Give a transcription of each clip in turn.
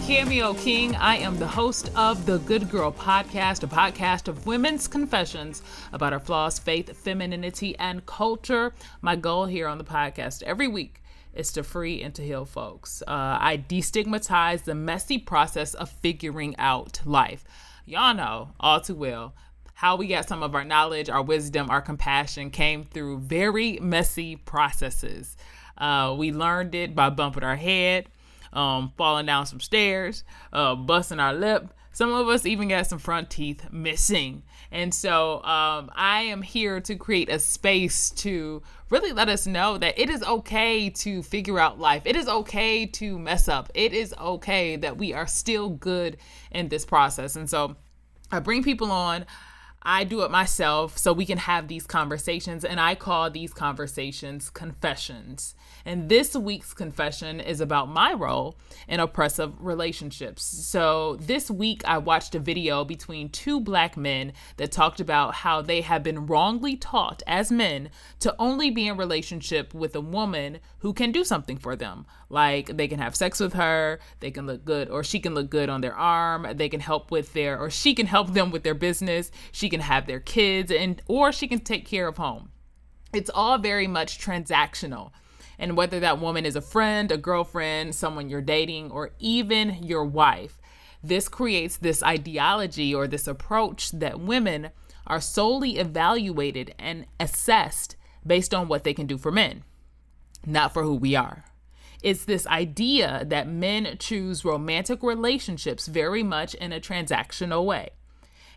Cameo King. I am the host of the Good Girl Podcast, a podcast of women's confessions about our flaws, faith, femininity, and culture. My goal here on the podcast every week is to free and to heal folks. I destigmatize the messy process of figuring out life. Y'all know all too well how we got some of our knowledge, our wisdom, our compassion came through very messy processes. We learned it by bumping our head, falling down some stairs, busting our lip. Some of us even got some front teeth missing. And so I am here to create a space to really let us know that it is okay to figure out life. It is okay to mess up. It is okay that we are still good in this process. And so I bring people on. I do it myself so we can have these conversations, and I call these conversations confessions. And this week's confession is about my role in oppressive relationships. So this week I watched a video between two Black men that talked about how they have been wrongly taught as men to only be in relationship with a woman who can do something for them. Like they can have sex with her, they can look good, or she can look good on their arm, they can help with their, or she can help them with their business, she can have their kids, or she can take care of home. It's all very much transactional. And whether that woman is a friend, a girlfriend, someone you're dating, or even your wife, this creates this ideology or this approach that women are solely evaluated and assessed based on what they can do for men, not for who we are. It's this idea that men choose romantic relationships very much in a transactional way.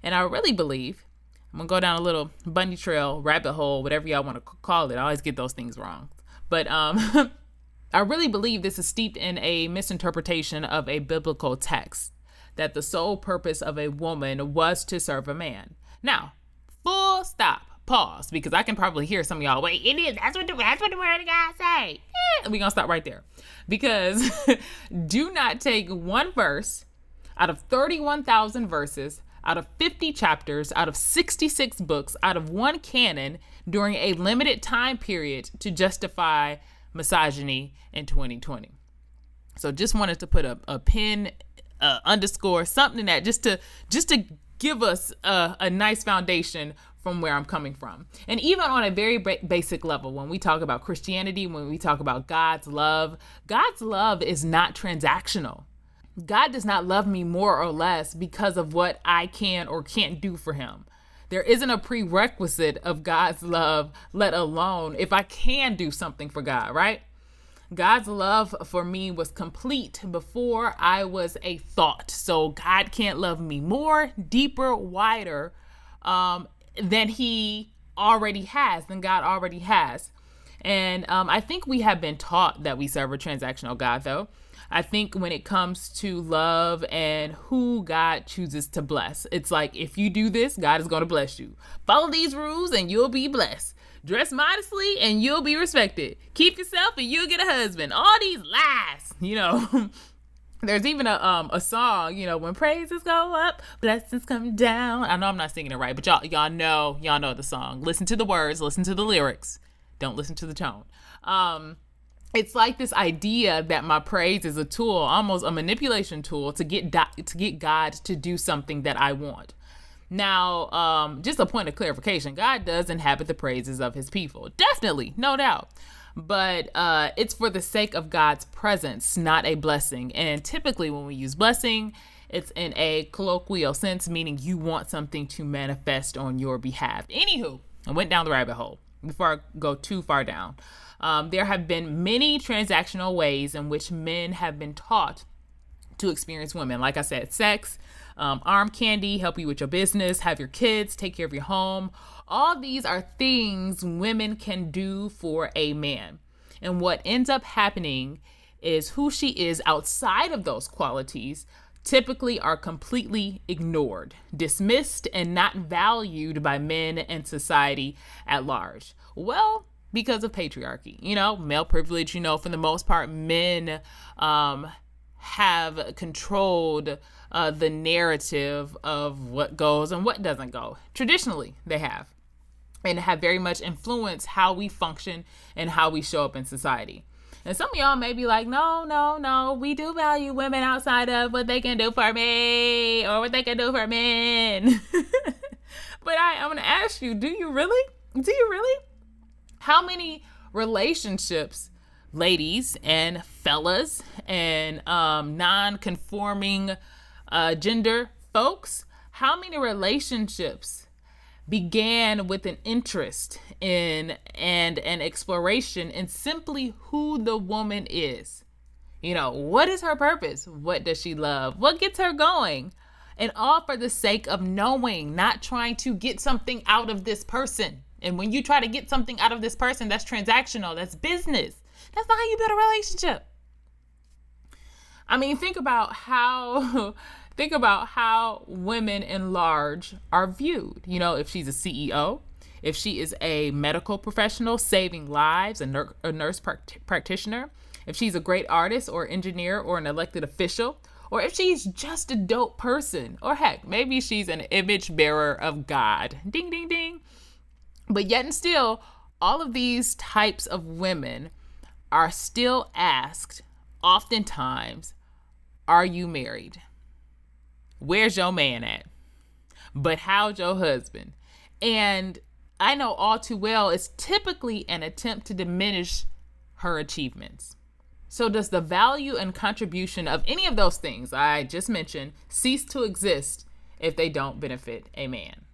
And I really believe, I'm going to go down a little bunny trail, rabbit hole, whatever y'all want to call it. I always get those things wrong. But I really believe this is steeped in a misinterpretation of a biblical text, that the sole purpose of a woman was to serve a man. Now, full stop, pause, because I can probably hear some of y'all, wait, it is, that's what the word of God say. We're going to stop right there. Because do not take one verse out of 31,000 verses, out of 50 chapters, out of 66 books, out of one canon during a limited time period to justify misogyny in 2020. So just wanted to put a pin, underscore, something in that just to give us a nice foundation from where I'm coming from. And even on a very basic level, when we talk about Christianity, when we talk about God's love is not transactional. God does not love me more or less because of what I can or can't do for him. There isn't a prerequisite of God's love, let alone if I can do something for God, right? God's love for me was complete before I was a thought. So God can't love me more, deeper, wider than he already has, than God already has. And I think we have been taught that we serve a transactional God, though. I think when it comes to love and who God chooses to bless, it's like, if you do this, God is going to bless you. Follow these rules and you'll be blessed. Dress modestly and you'll be respected. Keep yourself and you'll get a husband. All these lies, There's even a song, when praises go up, blessings come down. I know I'm not singing it right, but y'all know the song. Listen to the words, listen to the lyrics. Don't listen to the tone. It's like this idea that my praise is a tool, almost a manipulation tool to get God to do something that I want. Now, just a point of clarification, God does inhabit the praises of his people. Definitely, no doubt. But it's for the sake of God's presence, not a blessing. And typically when we use blessing, it's in a colloquial sense, meaning you want something to manifest on your behalf. Anywho, I went down the rabbit hole before I go too far down. There have been many transactional ways in which men have been taught to experience women. Like I said, sex, arm candy, help you with your business, have your kids, take care of your home. All these are things women can do for a man. And what ends up happening is who she is outside of those qualities typically are completely ignored, dismissed, and not valued by men and society at large. Well, because of patriarchy, male privilege, for the most part, men have controlled the narrative of what goes and what doesn't go. Traditionally, they have. And have very much influenced how we function and how we show up in society. And some of y'all may be like, no, we do value women outside of what they can do for me or what they can do for men. But I'm going to ask you, do you really? How many relationships, ladies and fellas and non-conforming gender folks, how many relationships began with an interest in and an exploration in simply who the woman is? What is her purpose? What does she love? What gets her going? And all for the sake of knowing, not trying to get something out of this person. And when you try to get something out of this person, that's transactional, that's business. That's not how you build a relationship. I mean, think about how women in large are viewed. If she's a CEO, if she is a medical professional saving lives, a nurse practitioner, if she's a great artist or engineer or an elected official, or if she's just a dope person, or heck, maybe she's an image bearer of God. Ding, ding, ding. But yet and still, all of these types of women are still asked, oftentimes, are you married? Where's your man at? But how's your husband? And I know all too well it's typically an attempt to diminish her achievements. So does the value and contribution of any of those things I just mentioned cease to exist if they don't benefit a man?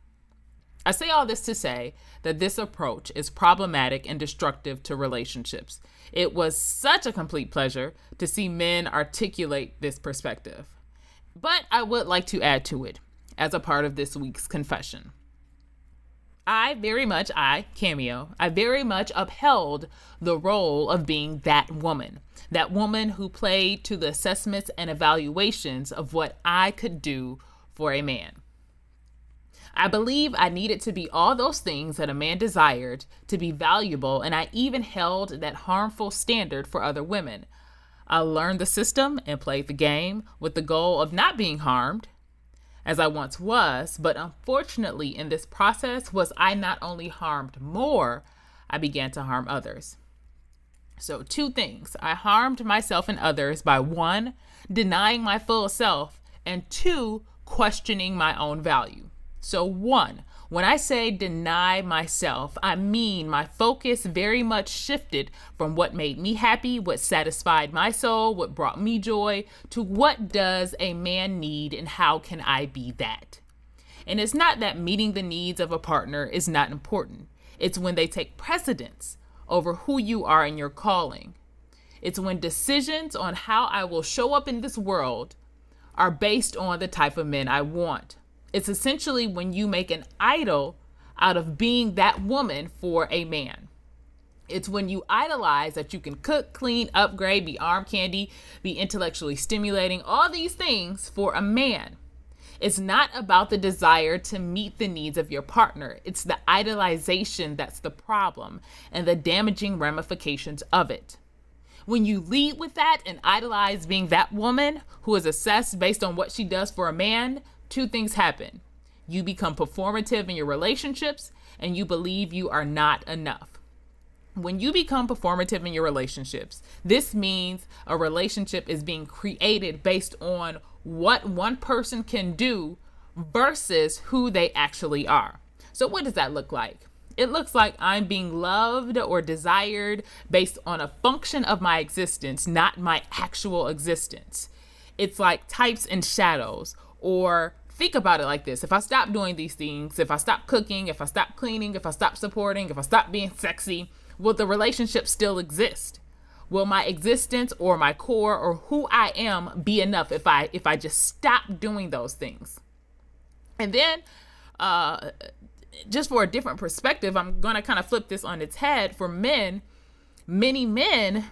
I say all this to say that this approach is problematic and destructive to relationships. It was such a complete pleasure to see men articulate this perspective. But I would like to add to it as a part of this week's confession. I very much upheld the role of being that woman who played to the assessments and evaluations of what I could do for a man. I believe I needed to be all those things that a man desired to be valuable, and I even held that harmful standard for other women. I learned the system and played the game with the goal of not being harmed, as I once was, but unfortunately in this process was I not only harmed more, I began to harm others. So 2 things. I harmed myself and others by 1, denying my full self, and 2, questioning my own value. So 1, when I say deny myself, I mean my focus very much shifted from what made me happy, what satisfied my soul, what brought me joy, to what does a man need and how can I be that? And it's not that meeting the needs of a partner is not important. It's when they take precedence over who you are in your calling. It's when decisions on how I will show up in this world are based on the type of men I want. It's essentially when you make an idol out of being that woman for a man. It's when you idolize that you can cook, clean, upgrade, be arm candy, be intellectually stimulating, all these things for a man. It's not about the desire to meet the needs of your partner. It's the idolization that's the problem and the damaging ramifications of it. When you lead with that and idolize being that woman who is assessed based on what she does for a man, 2 things happen. You become performative in your relationships and you believe you are not enough. When you become performative in your relationships, this means a relationship is being created based on what one person can do versus who they actually are. So what does that look like? It looks like I'm being loved or desired based on a function of my existence, not my actual existence. It's like types and shadows. Or think about it like this. If I stop doing these things, if I stop cooking, if I stop cleaning, if I stop supporting, if I stop being sexy, will the relationship still exist? Will my existence or my core or who I am be enough if I just stop doing those things? And then just for a different perspective, I'm going to kind of flip this on its head. For men, many men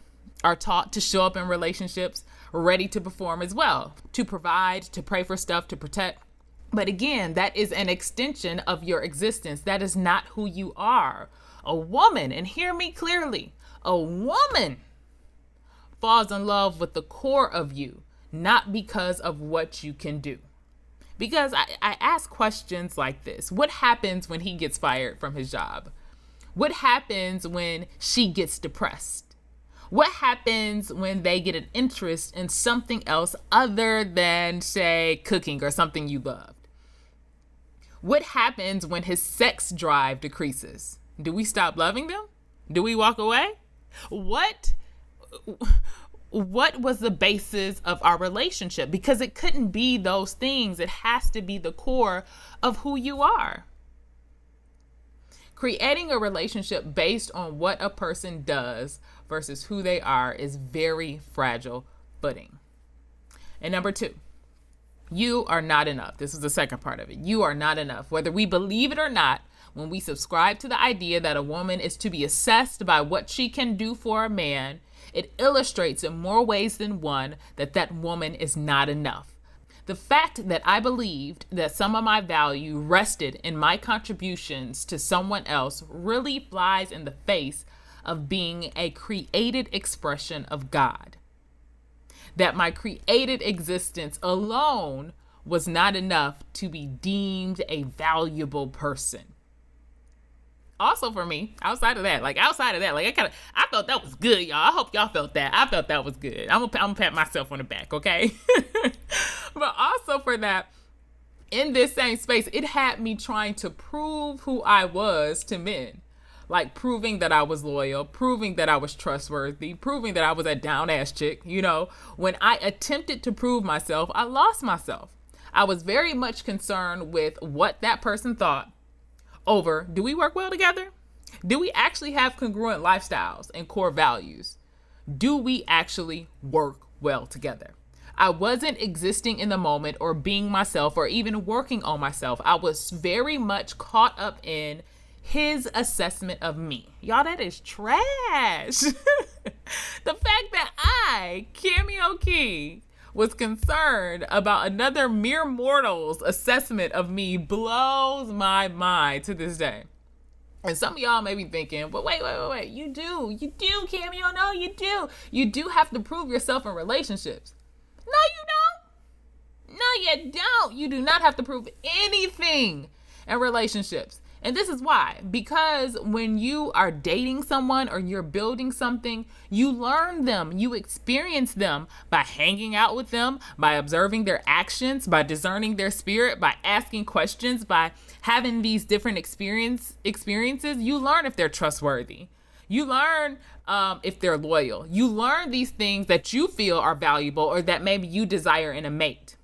are taught to show up in relationships ready to perform as well, to provide, to pray for stuff, to protect. But again, that is an extension of your existence. That is not who you are. A woman, and hear me clearly, a woman falls in love with the core of you, not because of what you can do. Because I ask questions like this. What happens when he gets fired from his job? What happens when she gets depressed? What happens when they get an interest in something else other than, say, cooking or something you loved? What happens when his sex drive decreases? Do we stop loving them? Do we walk away? What was the basis of our relationship? Because it couldn't be those things. It has to be the core of who you are. Creating a relationship based on what a person does versus who they are is very fragile footing. And number 2, you are not enough. This is the second part of it. You are not enough. Whether we believe it or not, when we subscribe to the idea that a woman is to be assessed by what she can do for a man, it illustrates in more ways than one that that woman is not enough. The fact that I believed that some of my value rested in my contributions to someone else really flies in the face of being a created expression of God. That my created existence alone was not enough to be deemed a valuable person. Also for me, outside of that, I felt that was good, y'all. I hope y'all felt that. I felt that was good. I'm gonna pat myself on the back, okay? But also for that, in this same space, it had me trying to prove who I was to men. Like proving that I was loyal, proving that I was trustworthy, proving that I was a down-ass chick. When I attempted to prove myself, I lost myself. I was very much concerned with what that person thought over, do we work well together? Do we actually have congruent lifestyles and core values? Do we actually work well together? I wasn't existing in the moment or being myself or even working on myself. I was very much caught up in his assessment of me. Y'all, that is trash. The fact that I, Cameo Key, was concerned about another mere mortal's assessment of me blows my mind to this day. And some of y'all may be thinking, but wait. You do, Cameo. No, you do. You do have to prove yourself in relationships. No, you don't. No, you don't. You do not have to prove anything in relationships. And this is why, because when you are dating someone or you're building something, you learn them, you experience them by hanging out with them, by observing their actions, by discerning their spirit, by asking questions, by having these different experiences. You learn if they're trustworthy. You learn if they're loyal. You learn these things that you feel are valuable or that maybe you desire in a mate.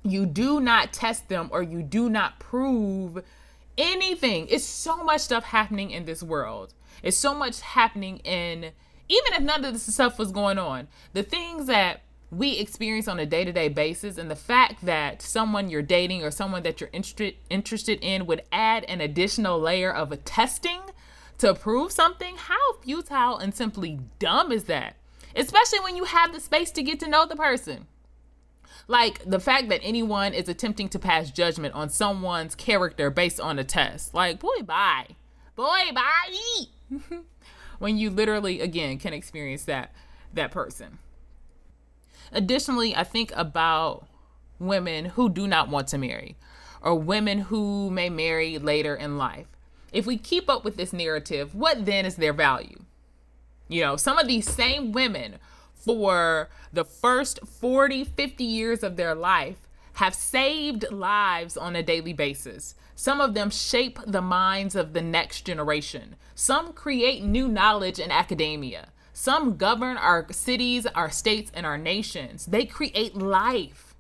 You do not test them or you do not prove anything. It's so much stuff happening in this world. It's so much happening even if none of this stuff was going on, the things that we experience on a day-to-day basis and the fact that someone you're dating or someone that you're interested in would add an additional layer of a testing to prove something, how futile and simply dumb is that? Especially when you have the space to get to know the person. Like the fact that anyone is attempting to pass judgment on someone's character based on a test. Like, boy, bye. When you literally, again, can experience that person. Additionally, I think about women who do not want to marry or women who may marry later in life. If we keep up with this narrative, what then is their value? Some of these same women for the first 40, 50 years of their life have saved lives on a daily basis. Some of them shape the minds of the next generation. Some create new knowledge in academia. Some govern our cities, our states, and our nations. They create life.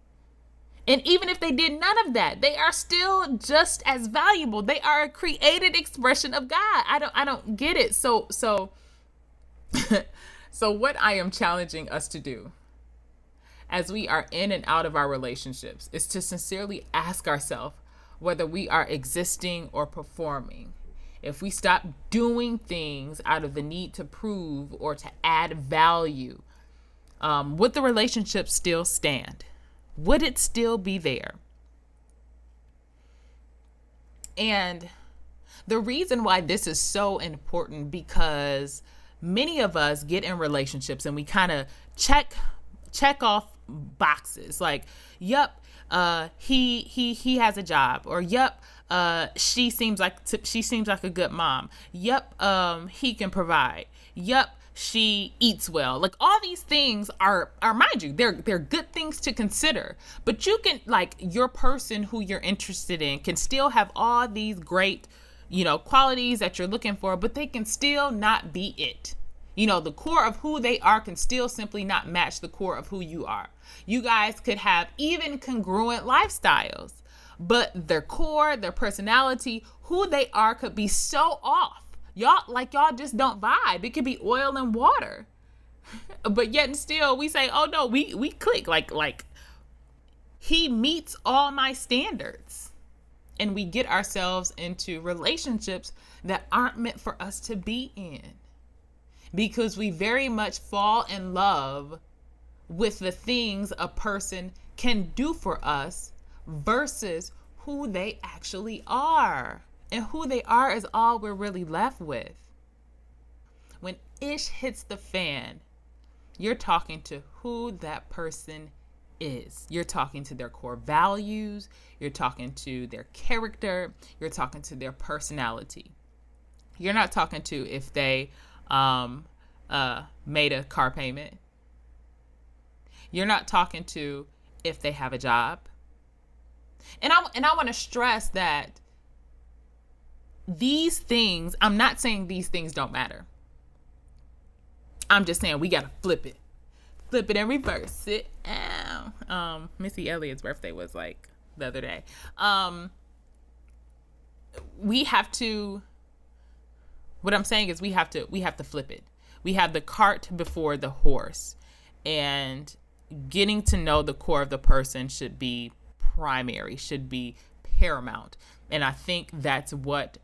And even if they did none of that, they are still just as valuable. They are a created expression of God. I don't get it. So what I am challenging us to do as we are in and out of our relationships is to sincerely ask ourselves whether we are existing or performing. If we stop doing things out of the need to prove or to add value, would the relationship still stand? Would it still be there? And the reason why this is so important, because many of us get in relationships and we kind of check off boxes like, yep, he has a job, or yep, she seems like a good mom. Yep, he can provide. Yep, she eats well. Like, all these things are mind you, they're good things to consider. But you can, like, your person who you're interested in can still have all these great, qualities that you're looking for, but they can still not be it. The core of who they are can still simply not match the core of who you are. You guys could have even congruent lifestyles, but their core, their personality, who they are could be so off. Y'all just don't vibe. It could be oil and water. But yet and still we say, oh no, we click. Like he meets all my standards. And we get ourselves into relationships that aren't meant for us to be in. Because we very much fall in love with the things a person can do for us versus who they actually are. And who they are is all we're really left with. When ish hits the fan, you're talking to who that person is. You're talking to their core values. You're talking to their character. You're talking to their personality. You're not talking to if they made a car payment. You're not talking to if they have a job. And I want to stress that these things, I'm not saying these things don't matter. I'm just saying we got to flip it and reverse it. Ow. Missy Elliott's birthday was like the other day. We have to, what I'm saying is we have to flip it. We have the cart before the horse, and getting to know the core of the person should be primary, should be paramount. And I think that's what,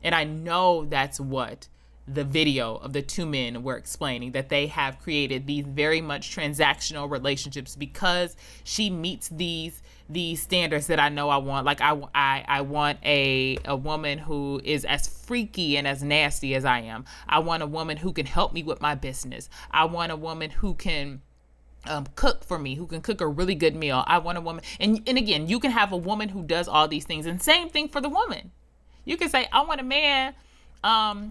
and I know that's what the video of the two men were explaining, that they have created these very much transactional relationships because she meets these standards that I know I want. Like I want a woman who is as freaky and as nasty as I am. I want a woman who can help me with my business. I want a woman who can cook for me, who can cook a really good meal. I want a woman, and again, you can have a woman who does all these things, and same thing for the woman. You can say, I want a man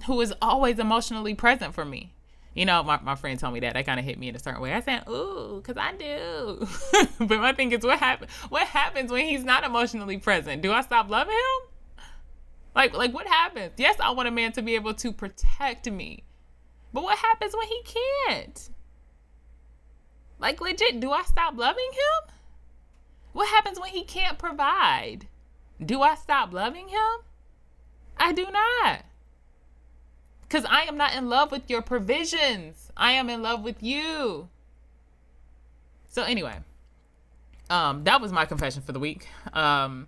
who is always emotionally present for me. My friend told me that kind of hit me in a certain way. I said, ooh, because I do. But my thing is, what happens when he's not emotionally present? Do I stop loving him? Like what happens? Yes, I want a man to be able to protect me, but what happens when he can't? Like, legit, do I stop loving him? What happens when he can't provide? Do I stop loving him? I do not. Because I am not in love with your provisions. I am in love with you. So anyway, that was my confession for the week. And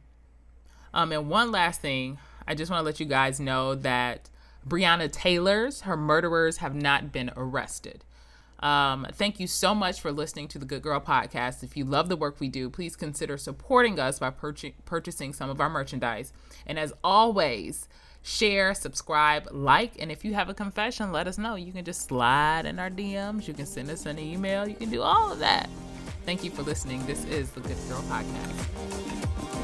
one last thing, I just want to let you guys know that Breonna Taylor's, her murderers have not been arrested. Thank you so much for listening to the Good Girl Podcast. If you love the work we do, please consider supporting us by purchasing some of our merchandise. And as always, share, subscribe, like, and if you have a confession, let us know. You can just slide in our DMs. You can send us an email. You can do all of that. Thank you for listening. This is the Good Girl Podcast.